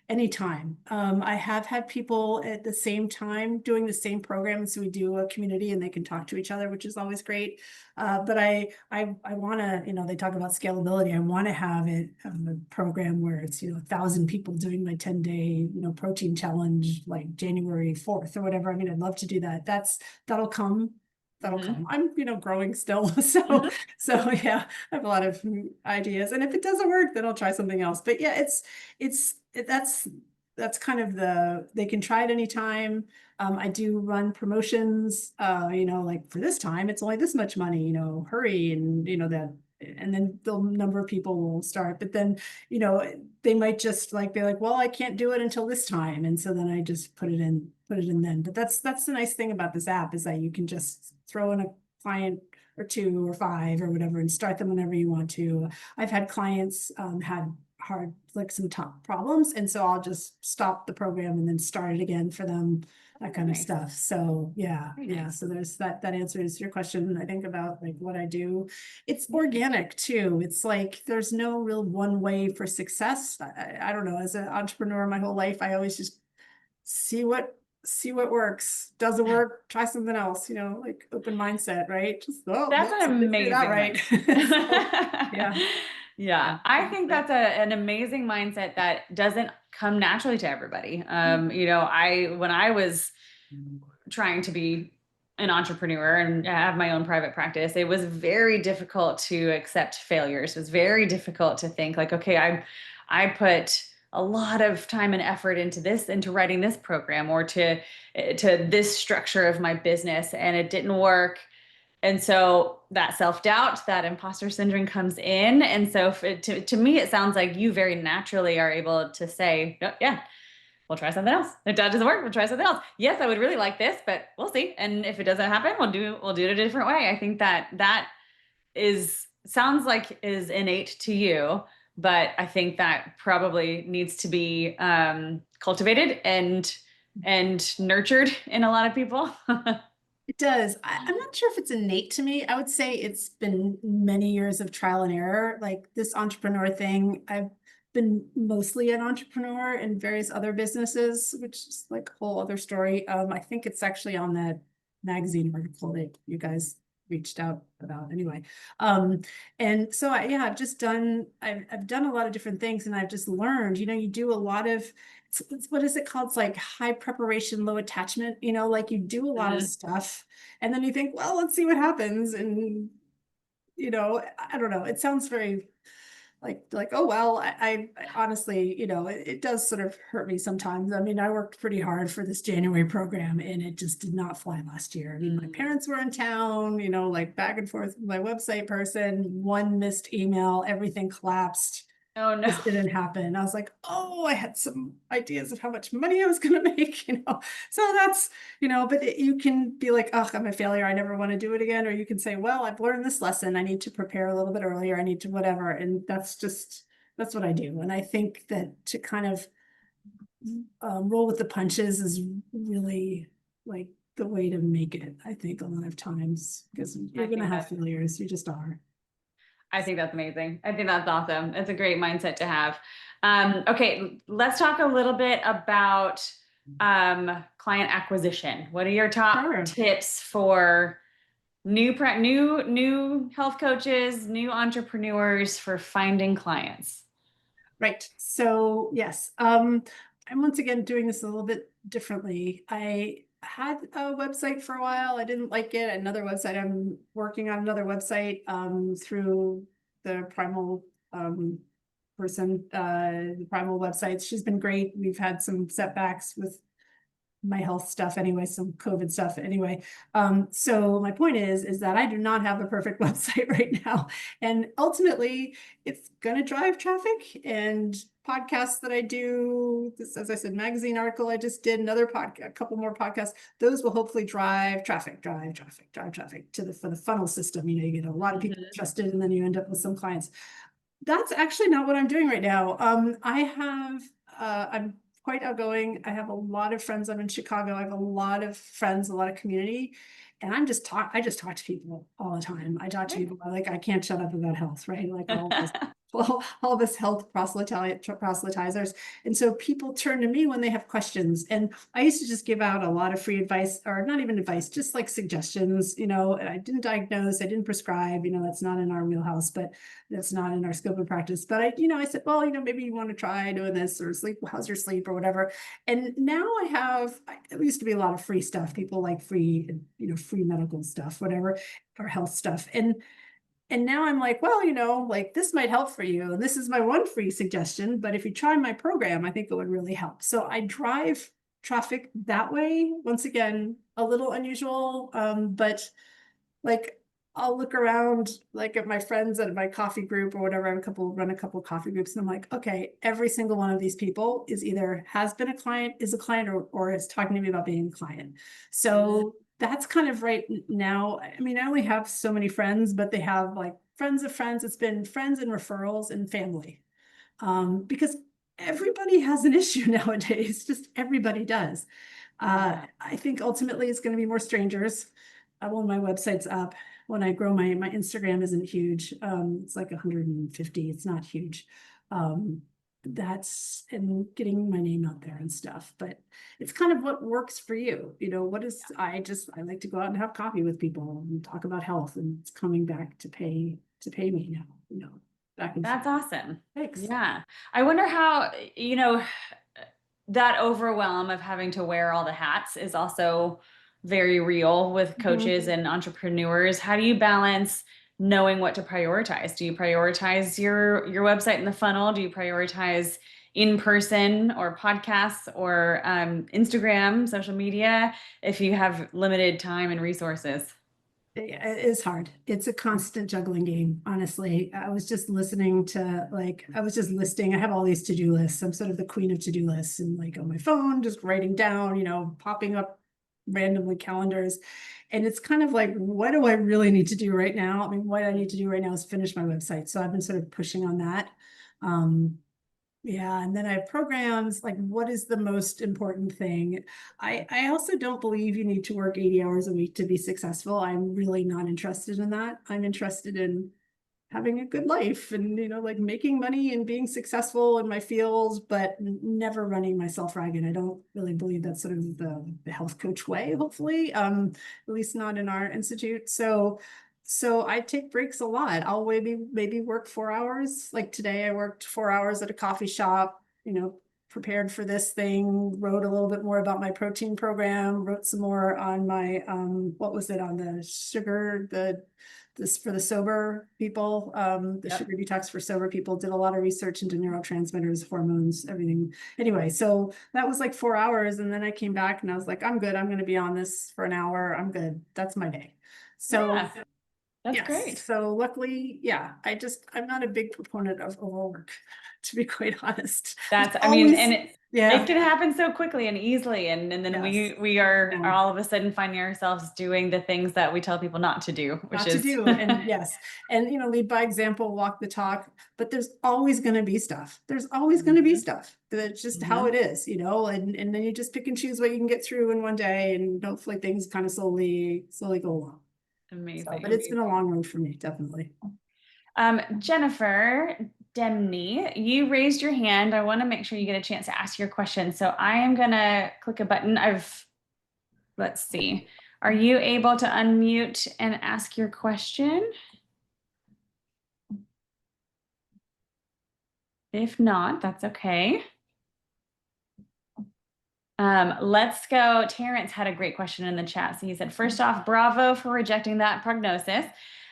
anytime. I have had people at the same time doing the same program. So we do a community and they can talk to each other, which is always great. But I want to, they talk about scalability. I want to have it a program where it's, 1,000 people doing my 10-day, protein challenge, like January 4th or whatever. I mean, I'd love to do that. That'll come. That'll Hmm. come. I'm, growing still. So, Hmm. so yeah, I have a lot of ideas. And if it doesn't work, then I'll try something else. But yeah, that's kind of they can try it anytime. I do run promotions, like for this time, it's only this much money, hurry and and then the number of people will start. But then, they might just like be like, well, I can't do it until this time. And so then I just put it in then. But that's the nice thing about this app is that you can just throw in a client or two or five or whatever and start them whenever you want to. I've had clients had hard like some top problems, and so I'll just stop the program and then start it again for them, that Very kind of nice. stuff. So yeah, Very yeah. nice. So there's that answers your question, I think, about like what I do. It's Yeah. organic too. It's like there's no real one way for success. I don't know. As an entrepreneur my whole life, I always just see what see what works. Doesn't work, try something else, like open mindset, right? Just, oh, That's whoops, an I didn't do that amazing right. mindset. So, yeah, Yeah, yeah. I think that's an amazing mindset that doesn't come naturally to everybody. When I was trying to be an entrepreneur and have my own private practice, it was very difficult to accept failures. It was very difficult to think like, okay, I put a lot of time and effort into this, into writing this program or to this structure of my business, and it didn't work. And so that self-doubt, that imposter syndrome comes in. And so to me, it sounds like you very naturally are able to say, "Oh, yeah, we'll try something else. If that doesn't work, we'll try something else. Yes, I would really like this, but we'll see. And if it doesn't happen, we'll do it a different way." I think that is sounds like is innate to you, but I think that probably needs to be cultivated and nurtured in a lot of people. It does. I'm not sure if it's innate to me. I would say it's been many years of trial and error. Like this entrepreneur thing, I've been mostly an entrepreneur in various other businesses, which is like a whole other story. I think it's actually on that magazine article that you guys reached out about anyway. Um, and so yeah, I've done a lot of different things and I've just learned, you do a lot of what is it called? It's like high preparation, low attachment, like you do a lot of Mhm. stuff and then you think, well, let's see what happens. And, I don't know. It sounds very oh, well, I honestly, it does sort of hurt me sometimes. I mean, I worked pretty hard for this January program and it just did not fly last year. I mean, my Mm. parents were in town, like back and forth with my website person, one missed email, everything collapsed. Oh no. This didn't happen. I was like, oh, I had some ideas of how much money I was going to make, So that's, but you can be like, oh, I'm a failure. I never want to do it again. Or you can say, well, I've learned this lesson. I need to prepare a little bit earlier. I need to whatever. And that's what I do. And I think that to kind of roll with the punches is really like the way to make it, I think, a lot of times, because I you're going to think have that's failures. You just are. I think that's amazing. I think that's awesome. It's a great mindset to have. Okay, let's talk a little bit about client acquisition. What are your top Sure. tips for new health coaches, new entrepreneurs for finding clients? Right. So yes, I'm once again doing this a little bit differently. I had a website for a while. I didn't like it. Another website. I'm working on another website through the Primal person, the Primal websites. She's been great. We've had some setbacks with my health stuff anyway, some COVID stuff anyway. So my point is that I do not have the perfect website right now. And ultimately it's gonna drive traffic and podcasts that I do, this, as I said, magazine article I just did, another podcast, a couple more podcasts, those will hopefully drive traffic to for the funnel system. You get a lot of people Mhm. interested and then you end up with some clients. That's actually not what I'm doing right now. I'm quite outgoing. I have a lot of friends. I'm in Chicago. I have a lot of friends, a lot of community. And I just talk to people all the time. I talk to Great. people like I can't shut up about health, right? Like all of us health proselytizers. And so people turn to me when they have questions. And I used to just give out a lot of free advice, or not even advice, just like suggestions, and I didn't diagnose, I didn't prescribe, that's not in our wheelhouse, but that's not in our scope of practice. But I said, well, maybe you want to try doing this or sleep, how's your sleep or whatever. And now it used to be a lot of free stuff. People like free, free medical stuff, whatever, or health stuff. And now I'm like, well, like this might help for you. And this is my one free suggestion. But if you try my program, I think it would really help. So I drive traffic that way. Once again, a little unusual, but like I'll look around like at my friends at my coffee group or whatever. I have run a couple of coffee groups, and I'm like, okay, every single one of these people is either has been a client, is a client, or is talking to me about being a client. Mhm. So that's kind of right now. I mean, I only have so many friends, but they have like friends of friends. It's been friends and referrals and family. Because everybody has an issue nowadays, just everybody does. I think ultimately it's going to be more strangers. When my website's up, when I grow my Instagram isn't huge. It's like 150. It's not huge. Um, that's and getting my name out there and stuff. But it's kind of what works for you. What is I like to go out and have coffee with people and talk about health, and it's coming back to pay me now, back and forth. That's awesome. Thanks. Yeah. I wonder how, that overwhelm of having to wear all the hats is also very real with coaches Mhm. and entrepreneurs. How do you balance knowing what to prioritize? Do you prioritize your website in the funnel? Do you prioritize in person or podcasts or Instagram, social media if you have limited time and resources? It is hard. It's a constant juggling game, honestly. I was just listening to I was just listing. I have all these to-do lists. I'm sort of the queen of to-do lists, and on my phone, just writing down, popping up randomly calendars. And it's kind of like, what do I really need to do right now? I mean, what I need to do right now is finish my website. So I've been sort of pushing on that. Um, yeah, and then I have programs, like what is the most important thing? I also don't believe you need to work 80 hours a week to be successful. I'm really not interested in that. I'm interested in having a good life and making money and being successful in my fields, but never running myself ragged. I don't really believe that's sort of the health coach way, hopefully, at least not in our institute. So I take breaks a lot. I'll maybe work 4 hours. Like today I worked 4 hours at a coffee shop, prepared for this thing, wrote a little bit more about my protein program, wrote some more on my what was it, on the sugar, this for the sober people, the Yep. sugar detox for sober people, did a lot of research into neurotransmitters, hormones, everything. Anyway, so that was like 4 hours. And then I came back and I was like, I'm good. I'm going to be on this for an hour. I'm good. That's my day. So Yeah, that's yes. great. So luckily, yeah, I'm not a big proponent of overwork, to be quite honest. There's That's, I mean, always, and it yeah, can happen so quickly and easily, and then yes. we are all of a sudden finding ourselves doing the things that we tell people not to do, which Not to is do. And yes, and lead by example, walk the talk, but there's always going to be stuff. There's always going to be Mhm, stuff. That's just how it mhm. is, and then you just pick and choose what you can get through in one day, and hopefully things kind of slowly go along. So, but Amazing. it's been a long road for me, definitely. Jennifer Demney, you raised your hand. I want to make sure you get a chance to ask your question. So I am gonna click a button. Let's see. Are you able to unmute and ask your question? If not, that's okay. Let's go. Terrence had a great question in the chat. So he said, first off, bravo for rejecting that prognosis.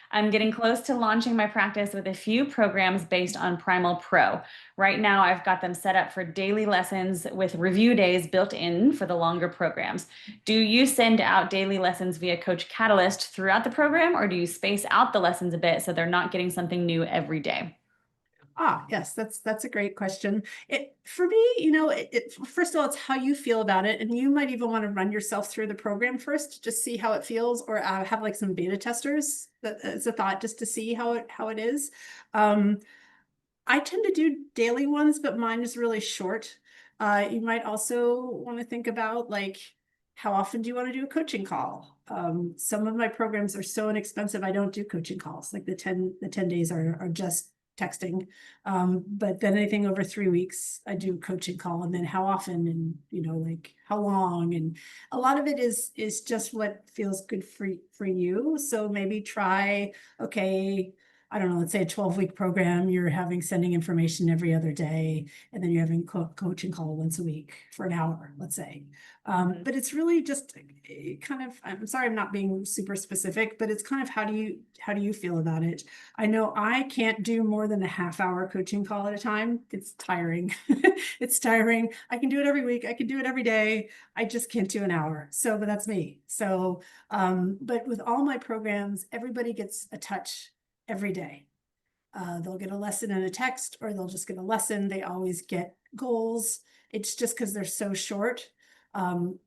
I'm getting close to launching my practice with a few programs based on Primal Pro. Right now, I've got them set up for daily lessons with review days built in for the longer programs. Do you send out daily lessons via Coach Catalyst throughout the program, or do you space out the lessons a bit so they're not getting something new every day? Yes, that's a great question. It for me, first of all, it's how you feel about it, and you might even want to run yourself through the program first, just see how it feels, or have like some beta testers. That it's a thought just to see how it is. Um, I tend to do daily ones, but mine is really short. You might also want to think about like how often do you want to do a coaching call? Some of my programs are so inexpensive, I don't do coaching calls. Like the 10 days are just texting. But then anything over 3 weeks, I do a coaching call, and then how often, and like how long, and a lot of it is just what feels good for you. So maybe try, okay, I don't know, let's say a 12-week program, you're sending information every other day, and then you're having coaching call once a week for an hour, let's say. Mhm. But it's really just kind of, I'm sorry, I'm not being super specific, but it's kind of how do you feel about it? I know I can't do more than a half-hour coaching call at a time. It's tiring. It's tiring. I can do it every week. I can do it every day. I just can't do an hour. So, but that's me. So, but with all my programs, everybody gets a touch every day. They'll get a lesson in a text, or they'll just get a lesson. They always get goals. It's just because they're so short. Um,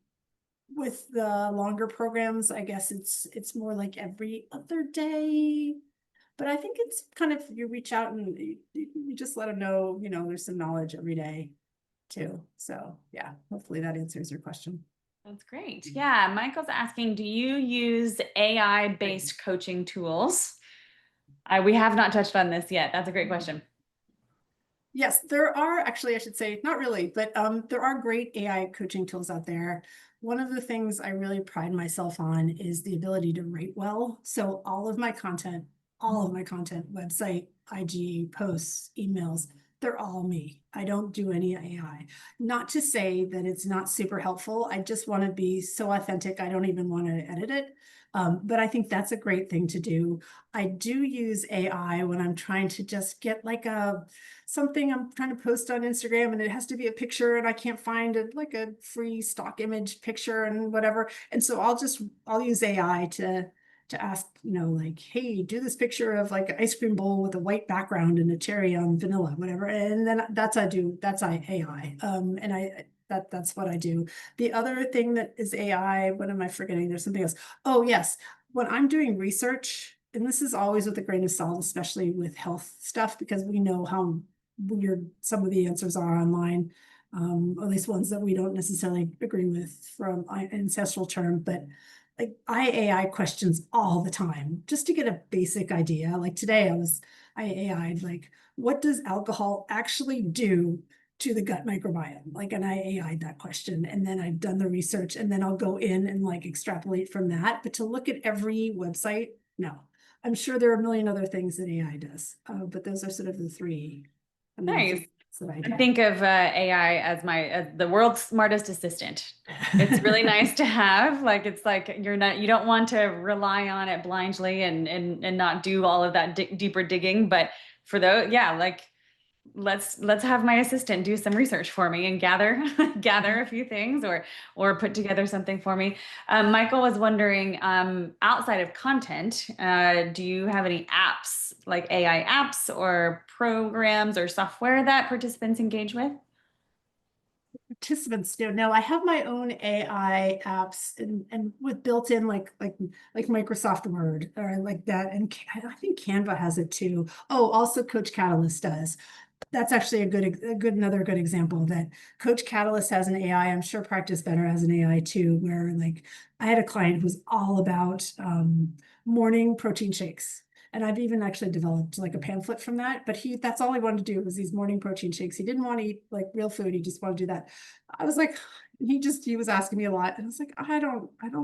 with the longer programs, I guess it's more like every other day. But I think it's kind of, you reach out and you just let them know, there's some knowledge every day too. So yeah, hopefully that answers your question. That's great. Yeah, Michael's asking, do you use AI-based coaching tools? We have not touched on this yet. That's a great question. Yes, there are actually, I should say, not really, but there are great AI coaching tools out there. One of the things I really pride myself on is the ability to write well. So all of my content, website, IG posts, emails, they're all me. I don't do any AI. Not to say that it's not super helpful. I just want to be so authentic. I don't even want to edit it. But I think that's a great thing to do. I do use AI when I'm trying to just get like something I'm trying to post on Instagram and it has to be a picture and I can't find like a free stock image picture and whatever. And so I'll use AI to ask, like, hey, do this picture of like an ice cream bowl with a white background and a cherry on vanilla, whatever. And then that's AI. And that's what I do. The other thing that is AI, what am I forgetting? There's something else. Oh, yes. When I'm doing research, and this is always with a grain of salt, especially with health stuff, because we know how weird some of the answers are online, at least ones that we don't necessarily agree with from ancestral term, but like I questions all the time just to get a basic idea. Like today I AI'd like, what does alcohol actually do to the gut microbiome? Like, and I AI'd that question, and then I've done the research, and then I'll go in and like extrapolate from that. But to look at every website, no. I'm sure there are a million other things that AI does, but those are sort of the three main Nice. things that I I do. think of AI as as the world's smartest assistant. It's really nice to have. Like it's like you don't want to rely on it blindly and not do all of that deeper digging. But for those, yeah, like let's have my assistant do some research for me and gather gather a few things or put together something for me. Michael was wondering, outside of content, do you have any apps like AI apps or programs or software that participants engage with? Participants do. No, I have my own AI apps and with built in like Microsoft Word or like that. And I think Canva has it too. Oh, also Coach Catalyst does. That's actually another good example that Coach Catalyst has an AI. I'm sure Practice Better has an AI too, where like I had a client who was all about morning protein shakes. And I've even actually developed like a pamphlet from that. But that's all he wanted to do was these morning protein shakes. He didn't want to eat like real food. He just wanted to do that. I was like, he was asking me a lot. And I was like,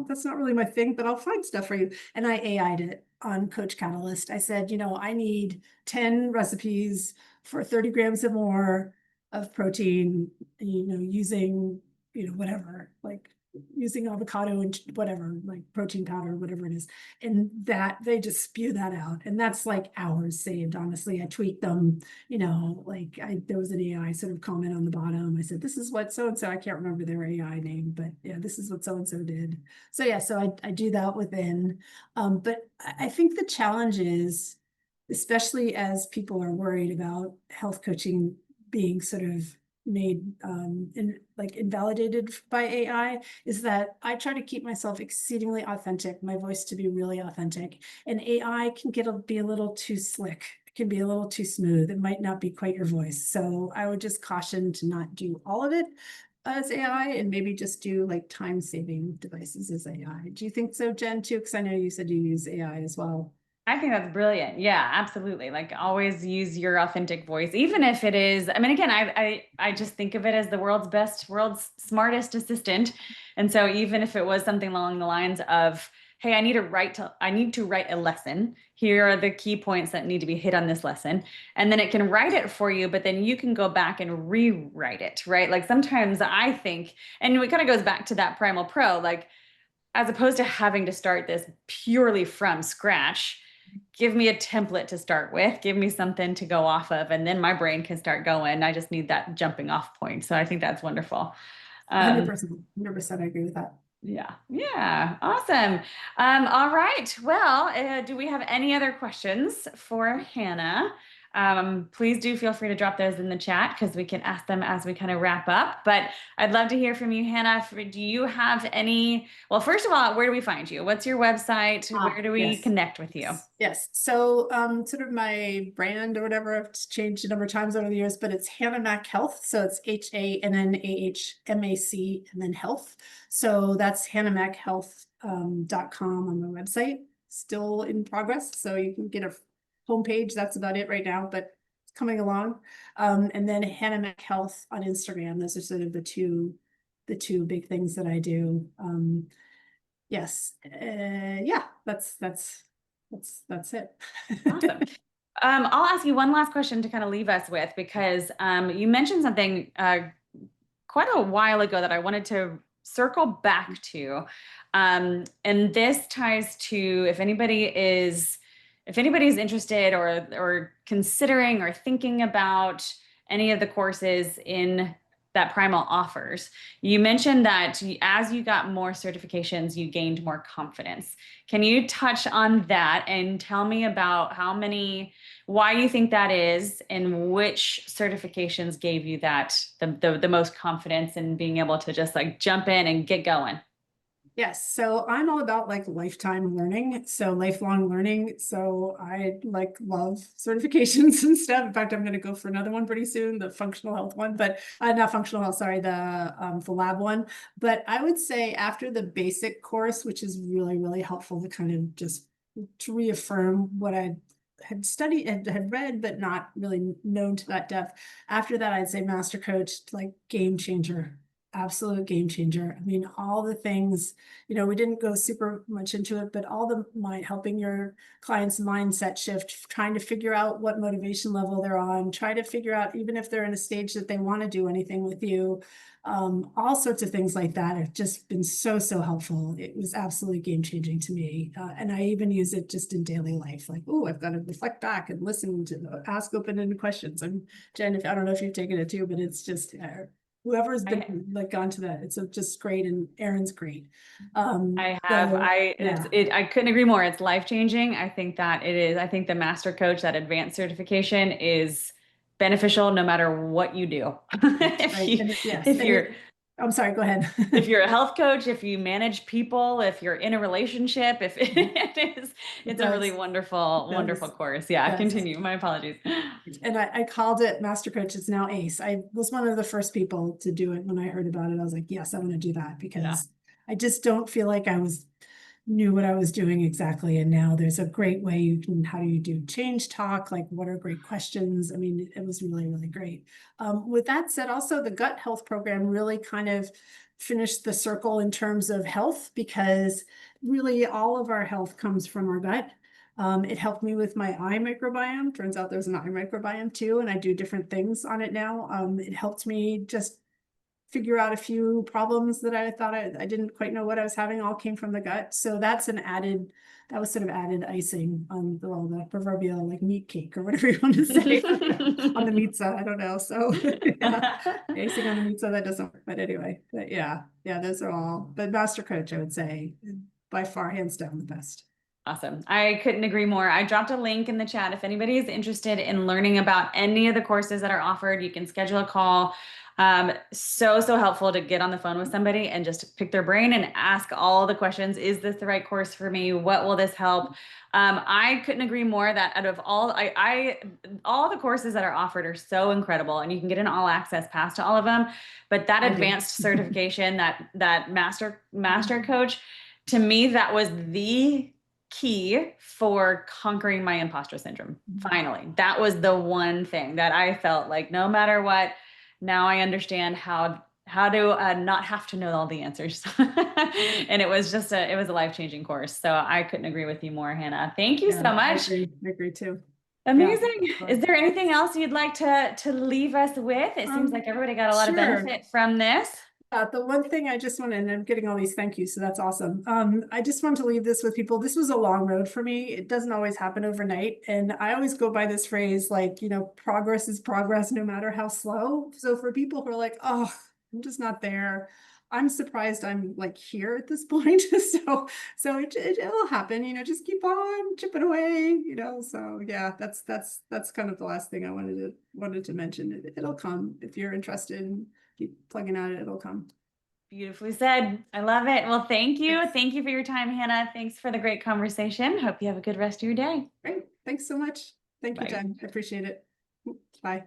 that's not really my thing, but I'll find stuff for you. And I AI'd it on Coach Catalyst. I said, I need 10 recipes for 30 grams or more of protein, using, whatever, like using avocado and whatever, like protein powder, whatever it is. And that they just spew that out. And that's like hours saved. Honestly, I tweaked them, like there was an AI sort of comment on the bottom. I said, this is what so-and-so, I can't remember their AI name, but yeah, this is what so-and-so did. So yeah, so I do that within. But I think the challenge is, especially as people are worried about health coaching being sort of made invalidated by AI, is that I try to keep myself exceedingly authentic, my voice to be really authentic. And AI can be a little too slick. It can be a little too smooth. It might not be quite your voice. So I would just caution to not do all of it as AI and maybe just do like time saving devices as AI. Do you think so, Jen, too? Because I know you said you use AI as well. I think that's brilliant. Yeah, absolutely. Like always use your authentic voice, even if it is, I mean, again, I just think of it as the world's best, world's smartest assistant. And so even if it was something along the lines of, hey, I need to write a lesson. Here are the key points that need to be hit on this lesson. And then it can write it for you, but then you can go back and rewrite it, right? Like sometimes I think, and it kind of goes back to that Primal Pro, like as opposed to having to start this purely from scratch, give me a template to start with, give me something to go off of, and then my brain can start going. I just need that jumping off point. So I think that's wonderful. Um, 100%, 100%, I agree with that. yeah, yeah, awesome. All right. Well, do we have any other questions for Hannah? Please do feel free to drop those in the chat because we can ask them as we kind of wrap up. But I'd love to hear from you, Hannah. Do you have any? Well, first of all, where do we find you? What's your website? Where do we Yes. connect with you? Yes. So sort of my brand or whatever, I've changed a number of times over the years, but it's Hannah Mac Health. So it's HANNAHMAC and then health. So that's hannahmachealth.com on my website. Still in progress. So you can get a homepage. That's about it right now, but coming along. And then Hannah Mac Health on Instagram. Those are sort of the two big things that I do. Yes. Yeah, that's it. Awesome. I'll ask you one last question to kind of leave us with, because you mentioned something quite a while ago that I wanted to circle back to. And this ties to if anybody's interested or considering or thinking about any of the courses in that Primal offers. You mentioned that as you got more certifications, you gained more confidence. Can you touch on that and tell me about why you think that is, and which certifications gave you the most confidence in being able to just like jump in and get going? Yes, so I'm all about like lifetime learning, so lifelong learning. So I like love certifications and stuff. In fact, I'm going to go for another one pretty soon, the functional health one, but not functional health, sorry, the lab one. But I would say after the basic course, which is really, really helpful to kind of just to reaffirm what I had studied and had read, but not really known to that depth. After that, I'd say master coach, like game changer, absolute game changer. I mean, all the things, we didn't go super much into it, but all the mind helping your client's mindset shift, trying to figure out what motivation level they're on, try to figure out even if they're in a stage that they want to do anything with you. All sorts of things like that have just been so, so helpful. It was absolutely game changing to me. And I even use it just in daily life. Like, oh, I've got to reflect back and listen to ask open-ended questions. I'm Jen, I don't know if you've taken it too, but it's just whoever's I, been like gone to that, it's just great, and Erin's great. I have. So yeah, I couldn't agree more. It's life-changing. I think that it is. I think the master coach, that advanced certification, is beneficial no matter what you do. that's If right. you And yes, if and you're I'm sorry, go ahead. if you're a health coach, if you manage people, if you're in a relationship, if It it's a really does, wonderful, it wonderful does, course. it Yeah, does. continue. My apologies. And I called it Master Coach. It's now ACE. I was one of the first people to do it. When I heard about it, I was like, yes, I want to do that, Yeah. because I just don't feel like I knew what I was doing exactly. And now there's a great way how do you do change talk? Like, what are great questions? I mean, it was really, really great. With that said, also the gut health program really kind of finished the circle in terms of health, because really all of our health comes from our gut. It helped me with my eye microbiome. Turns out there's an eye microbiome too, and I do different things on it now. It helped me just figure out a few problems that I thought I didn't quite know what I was having, all came from the gut. So that was sort of added icing on the proverbial like meat cake or whatever you want to say on the pizza. I don't know. So yeah, icing on the pizza, that doesn't work. But anyway, but yeah, those are all. But Master Coach, I would say, by far, hands down, the best. Awesome. I couldn't agree more. I dropped a link in the chat. If anybody is interested in learning about any of the courses that are offered, you can schedule a call. So helpful to get on the phone with somebody and just pick their brain and ask all the questions. Is this the right course for me? What will this help? I couldn't agree more that out of all the courses that are offered are so incredible, and you can get an all access pass to all of them. But that I do. advanced certification, that master coach, to me, that was the key for conquering my imposter syndrome. Finally, that was the one thing that I felt like no matter what, now I understand how to not have to know all the answers. And it was a life-changing course. So I couldn't agree with you more, Hannah. Thank you Yeah, so I much. agree. I agree too. Yeah. Amazing. Is there anything else you'd like to leave us with? It seems like Um, everybody got a lot of sure. benefit from this. The one thing I just want to, and I'm getting all these thank yous, so that's awesome. I just want to leave this with people. This was a long road for me. It doesn't always happen overnight. And I always go by this phrase, like, progress is progress, no matter how slow. So for people who are like, oh, I'm just not there, I'm surprised I'm like here at this point. So it'll happen, just keep on chipping away, so yeah, that's kind of the last thing I wanted to mention. It'll come if you're interested, and keep plugging at it, it'll come. Beautifully said. I love it. Well, thank you. Thanks. Thank you for your time, Hannah. Thanks for the great conversation. Hope you have a good rest of your day. Great. Thanks so much. Thank you, Bye. Jen. I appreciate it. Bye.